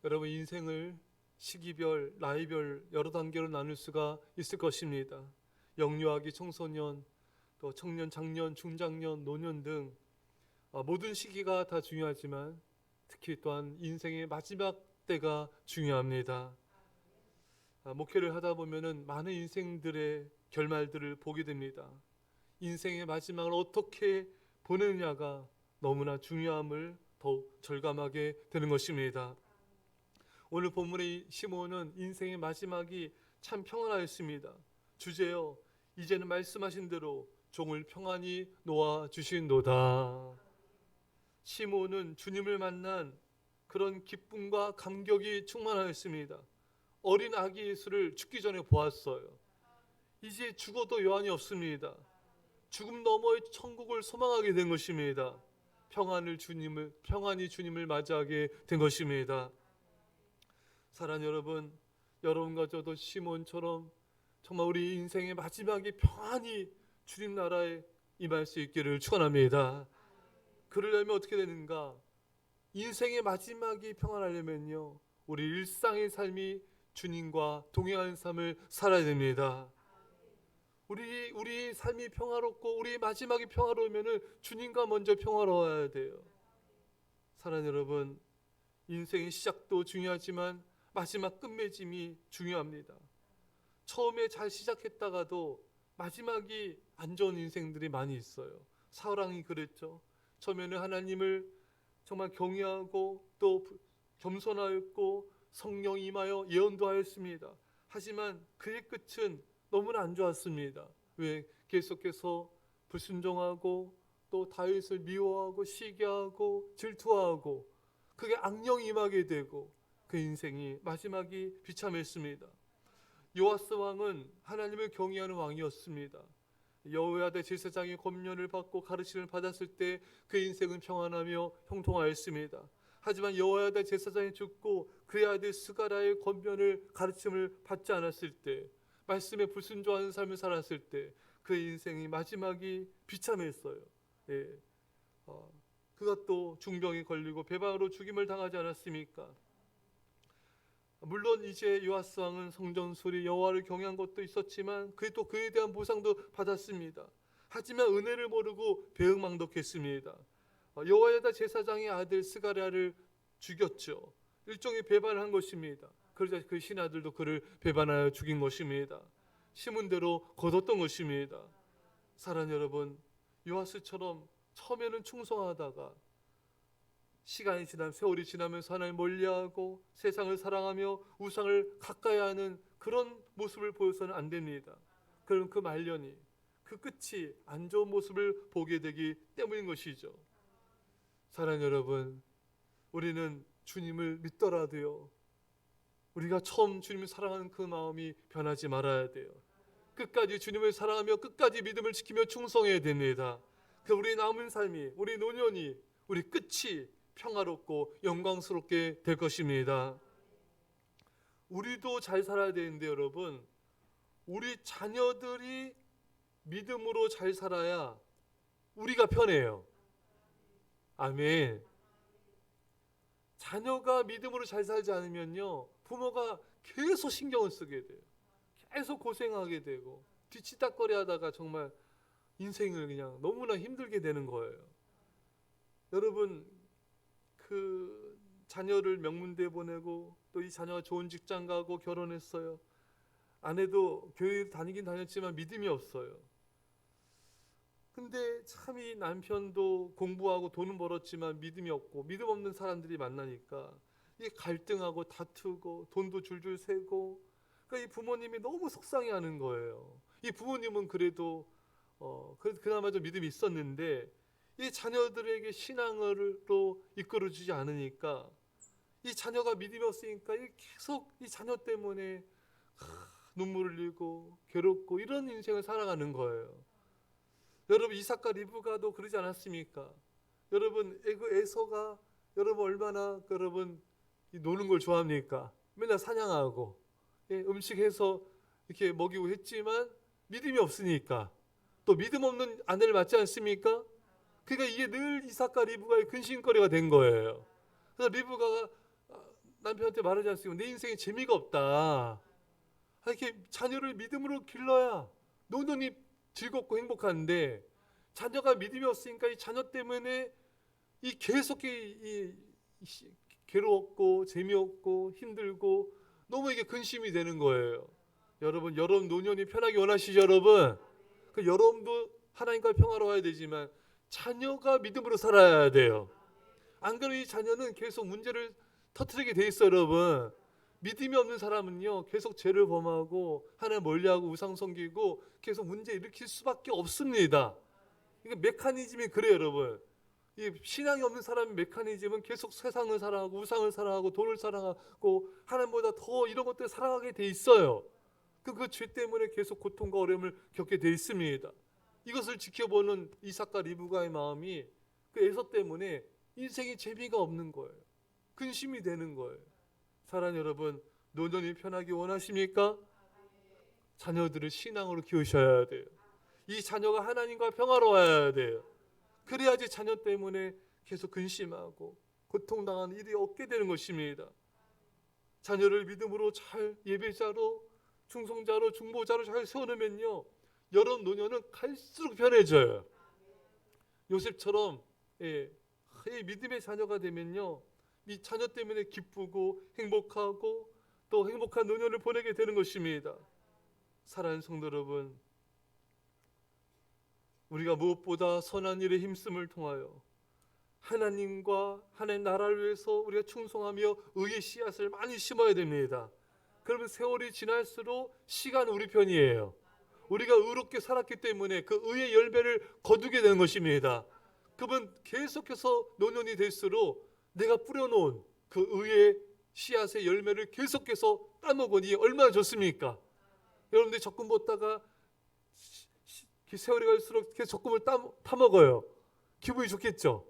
여러분, 인생을 시기별, 나이별 여러 단계로 나눌 수가 있을 것입니다. 영유아기, 청소년, 또 청년, 장년, 중장년, 노년 등 모든 시기가 다 중요하지만 특히 또한 인생의 마지막 때가 중요합니다. 목회를 하다 보면은 많은 인생들의 결말들을 보게 됩니다. 인생의 마지막을 어떻게 보내느냐가 너무나 중요함을 더욱 절감하게 되는 것입니다. 오늘 본문의 시몬은 인생의 마지막이 참 평안하였습니다. 주제요, 이제는 말씀하신 대로 종을 평안히 놓아 주신도다. 시몬은 주님을 만난 그런 기쁨과 감격이 충만하였습니다. 어린 아기 예수를 죽기 전에 보았어요. 이제 죽어도 여한이 없습니다. 죽음 너머의 천국을 소망하게 된 것입니다. 평안히 주님을 맞이하게 된 것입니다. 사랑하는 여러분, 여러분과 저도 시몬처럼 정말 우리 인생의 마지막이 평안히 주님 나라에 임할 수 있기를 축원합니다. 그러려면 어떻게 되는가? 인생의 마지막이 평안하려면요, 우리 일상의 삶이 주님과 동행하는 삶을 살아야 됩니다. 우리 삶이 평화롭고 우리 마지막이 평화로우면은 주님과 먼저 평화로워야 돼요. 사랑하는 여러분, 인생의 시작도 중요하지만 마지막 끝맺음이 중요합니다. 처음에 잘 시작했다가도 마지막이 안 좋은 인생들이 많이 있어요. 사울왕이 그랬죠. 처음에는 하나님을 정말 경외하고 또 겸손하였고 성령이 임하여 예언도 하였습니다. 하지만 그의 끝은 너무나 안 좋았습니다. 왜? 계속해서 불순종하고 또 다윗을 미워하고 시기하고 질투하고 그게 악령이 임하게 되고 그 인생이 마지막이 비참했습니다. 요아스 왕은 하나님을 경외하는 왕이었습니다. 여호야다 제사장의 권면을 받고 가르침을 받았을 때 그 인생은 평안하며 형통하였습니다. 하지만 여호야다 제사장이 죽고 그의 아들 스가랴의 권면을 가르침을 받지 않았을 때, 말씀에 불순종하는 삶을 살았을 때 그 인생이 마지막이 비참했어요. 예. 그가 또 중병에 걸리고 배방으로 죽임을 당하지 않았습니까? 물론 이제 요아스 왕은 성전수리 여호와를 경외한 것도 있었지만 또 그에 대한 보상도 받았습니다. 하지만 은혜를 모르고 배은망덕했습니다. 여호야다 제사장의 아들 스가랴를 죽였죠. 일종의 배반을 한 것입니다. 그러자 그 신하들도 그를 배반하여 죽인 것입니다. 심은 대로 거뒀던 것입니다. 사랑하는 여러분, 요아스처럼 처음에는 충성하다가 시간이 지나면 세월이 지나면서 하나님 멀리하고 세상을 사랑하며 우상을 가까이 하는 그런 모습을 보여서는 안 됩니다. 그럼 그 말년이, 그 끝이 안 좋은 모습을 보게 되기 때문인 것이죠. 사랑하는 여러분, 우리는 주님을 믿더라도요, 우리가 처음 주님을 사랑하는 그 마음이 변하지 말아야 돼요. 끝까지 주님을 사랑하며 끝까지 믿음을 지키며 충성해야 됩니다. 그 우리 남은 삶이, 우리 노년이, 우리 끝이 평화롭고 영광스럽게 될 것입니다. 우리도 잘 살아야 되는데 여러분, 우리 자녀들이 믿음으로 잘 살아야 우리가 편해요. 아멘. 자녀가 믿음으로 잘 살지 않으면요, 부모가 계속 신경을 쓰게 돼요. 계속 고생하게 되고 뒤치다꺼리 하다가 정말 인생을 그냥 너무나 힘들게 되는 거예요. 여러분, 그 자녀를 명문대에 보내고 또 이 자녀가 좋은 직장 가고 결혼했어요. 아내도 교회를 다니긴 다녔지만 믿음이 없어요. 근데 참 이 남편도 공부하고 돈은 벌었지만 믿음이 없고 믿음 없는 사람들이 만나니까 이 갈등하고 다투고 돈도 줄줄 새고, 그러니까 이 부모님이 너무 속상해하는 거예요. 이 부모님은 그래도 그나마 좀 믿음이 있었는데 이 자녀들에게 신앙으로 이끌어주지 않으니까 이 자녀가 믿음이 없으니까 계속 이 자녀 때문에 눈물을 흘리고 괴롭고 이런 인생을 살아가는 거예요. 여러분, 이삭과 리브가도 그러지 않았습니까? 여러분, 에서가 여러분 얼마나 여러분 노는 걸 좋아합니까? 맨날 사냥하고 음식해서 이렇게 먹이고 했지만 믿음이 없으니까 또 믿음 없는 아내를 맞지 않습니까? 그러니까 이게 늘 이삭과 리브가의 근심거리가 된 거예요. 그래서 리브가가 남편한테 말하지 않습니까? 내 인생에 재미가 없다. 이렇게 자녀를 믿음으로 길러야 노년이 즐겁고 행복한데, 자녀가 믿음이 없으니까 이 자녀 때문에 이 계속 괴로웠고 재미없고 힘들고 너무 이게 근심이 되는 거예요. 여러분 노년이 편하게 원하시죠, 여러분? 그 여러분도 하나님과 평화로워야 되지만 자녀가 믿음으로 살아야 돼요. 안 그러면 이 자녀는 계속 문제를 터뜨리게 돼 있어요, 여러분. 믿음이 없는 사람은요 계속 죄를 범하고 하나님 멀리하고 우상 섬기고 계속 문제 일으킬 수밖에 없습니다. 이게 메커니즘이 그래요, 여러분. 이 신앙이 없는 사람의 메커니즘은 계속 세상을 사랑하고 우상을 사랑하고 돈을 사랑하고 하나님보다 더 이런 것들을 사랑하게 돼 있어요. 그 죄 때문에 계속 고통과 어려움을 겪게 돼 있습니다. 이것을 지켜보는 이삭과 리브가의 마음이 그 에서 때문에 인생이 재미가 없는 거예요. 근심이 되는 거예요. 사랑하는 여러분, 노년이 편하게 원하십니까? 자녀들을 신앙으로 키우셔야 돼요. 이 자녀가 하나님과 평화로워야 돼요. 그래야지 자녀 때문에 계속 근심하고 고통당하는 일이 없게 되는 것입니다. 자녀를 믿음으로 잘 예배자로, 충성자로, 중보자로 잘 세워놓으면요 여러 노년은 갈수록 편해져요. 요셉처럼 믿음의 자녀가 되면요 이 자녀 때문에 기쁘고 행복하고 또 행복한 노년을 보내게 되는 것입니다. 사랑하는 성도 여러분, 우리가 무엇보다 선한 일에 힘쓰을 통하여 하나님과 하나님 나라를 위해서 우리가 충성하며 의의 씨앗을 많이 심어야 됩니다. 그러면 세월이 지날수록 시간은 우리 편이에요. 우리가 의롭게 살았기 때문에 그 의의 열매를 거두게 되는 것입니다. 그러면 계속해서 노년이 될수록 내가 뿌려놓은 그 의의 씨앗의 열매를 계속해서 따먹으니 얼마나 좋습니까? 여러분들 적금 뒀다가 세월이 갈수록 계속 적금을 타먹어요. 기분이 좋겠죠?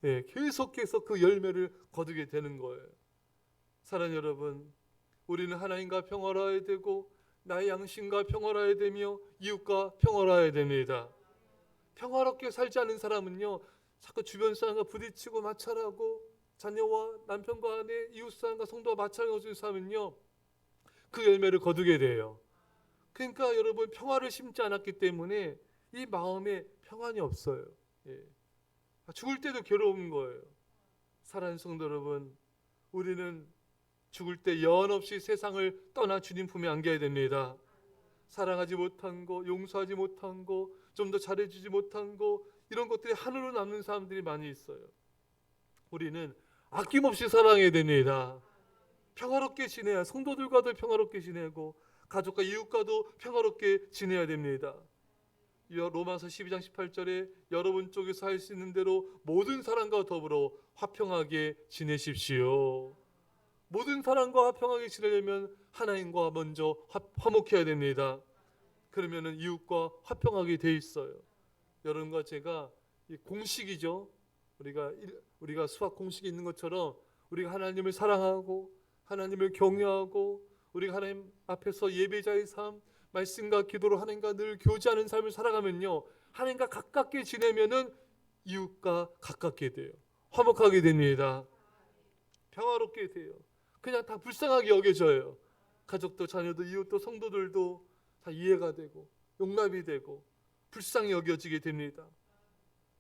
계속해서 그 열매를 거두게 되는 거예요. 사랑하는 여러분, 우리는 하나님과 평화로워야 되고 나의 양심과 평화로워야 되며 이웃과 평화로워야 됩니다. 평화롭게 살지 않은 사람은요 자꾸 주변 사람과 부딪히고 마찰하고 자녀와 남편과 아내, 이웃 사람과 성도와 마찰하는 사람은요 그 열매를 거두게 돼요. 그러니까 여러분 평화를 심지 않았기 때문에 이 마음에 평안이 없어요. 죽을 때도 괴로운 거예요. 사랑하는 성도 여러분, 우리는 죽을 때 영원없이 세상을 떠나 주님 품에 안겨야 됩니다. 사랑하지 못한 거, 용서하지 못한 거, 좀 더 잘해주지 못한 거, 이런 것들이 하늘로 남는 사람들이 많이 있어요. 우리는 아낌없이 사랑해야 됩니다. 평화롭게 지내야 성도들과도 평화롭게 지내고 가족과 이웃과도 평화롭게 지내야 됩니다. 로마서 12장 18절에 여러분 쪽에서 할 수 있는 대로 모든 사람과 더불어 화평하게 지내십시오. 모든 사람과 화평하게 지내려면 하나님과 먼저 화목해야 됩니다. 그러면 이웃과 화평하게 돼 있어요. 여러분과 제가 공식이죠. 우리가 수학 공식이 있는 것처럼 우리가 하나님을 사랑하고 하나님을 경외하고 우리가 하나님 앞에서 예배자의 삶, 말씀과 기도로 하나님과 늘 교제하는 삶을 살아가면요 하나님과 가깝게 지내면은 이웃과 가깝게 돼요. 화목하게 됩니다. 평화롭게 돼요. 그냥 다 불쌍하게 여겨져요. 가족도 자녀도 이웃도 성도들도 다 이해가 되고 용납이 되고 불쌍히 여겨지게 됩니다.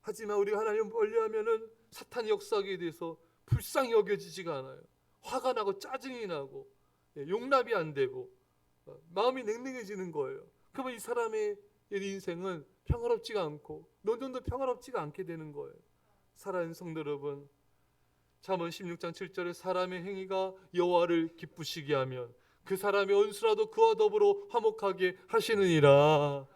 하지만 우리가 하나님을 멀리하면은 사탄이 역사하게 돼서 불쌍히 여겨지지가 않아요. 화가 나고 짜증이 나고 용납이 안 되고 마음이 냉랭해지는 거예요. 그러면 이 사람의 인생은 평화롭지가 않고 노년도 평화롭지가 않게 되는 거예요. 사랑하는 성도 여러분, 잠언 16장 7절에 사람의 행위가 여호와를 기쁘시게 하면 그 사람의 원수라도 그와 더불어 화목하게 하시느니라.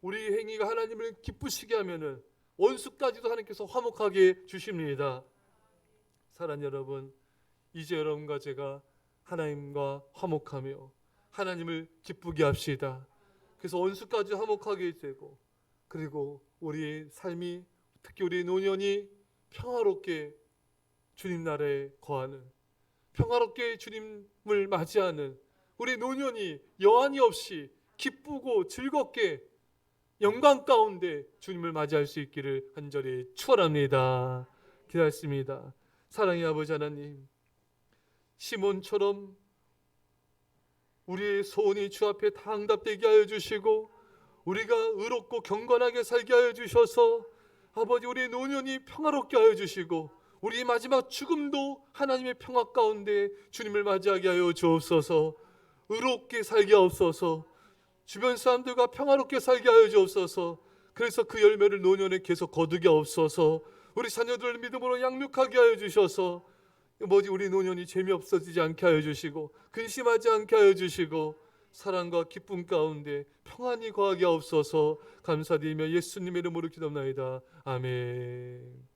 우리 행위가 하나님을 기쁘시게 하면은 원수까지도 하나님께서 화목하게 주십니다. 사랑하는 여러분, 이제 여러분과 제가 하나님과 화목하며 하나님을 기쁘게 합시다. 그래서 원수까지 화목하게 되고 그리고 우리의 삶이 특히 우리의 노년이 평화롭게 주님 나라에 거하는 평화롭게 주님을 맞이하는 우리 노년이 여한이 없이 기쁘고 즐겁게 영광 가운데 주님을 맞이할 수 있기를 간절히 축원합니다. 기도하겠습니다. 사랑의 아버지 하나님, 시몬처럼 우리의 소원이 주 앞에 다 응답되게 하여 주시고 우리가 의롭고 경건하게 살게 하여 주셔서 아버지 우리의 노년이 평화롭게 하여 주시고 우리의 마지막 죽음도 하나님의 평화 가운데 주님을 맞이하게 하여 주옵소서. 의롭게 살게 하옵소서. 주변 사람들과 평화롭게 살게 하여 주옵소서. 그래서 그 열매를 노년에 계속 거두게 하옵소서. 우리 자녀들을 믿음으로 양육하게 하여 주셔서 우리 노년이 재미없어지지 않게 하여 주시고 근심하지 않게 하여 주시고 사랑과 기쁨 가운데 평안히 거하게 하옵소서. 감사드리며 예수님의 이름으로 기도합나이다. 아멘.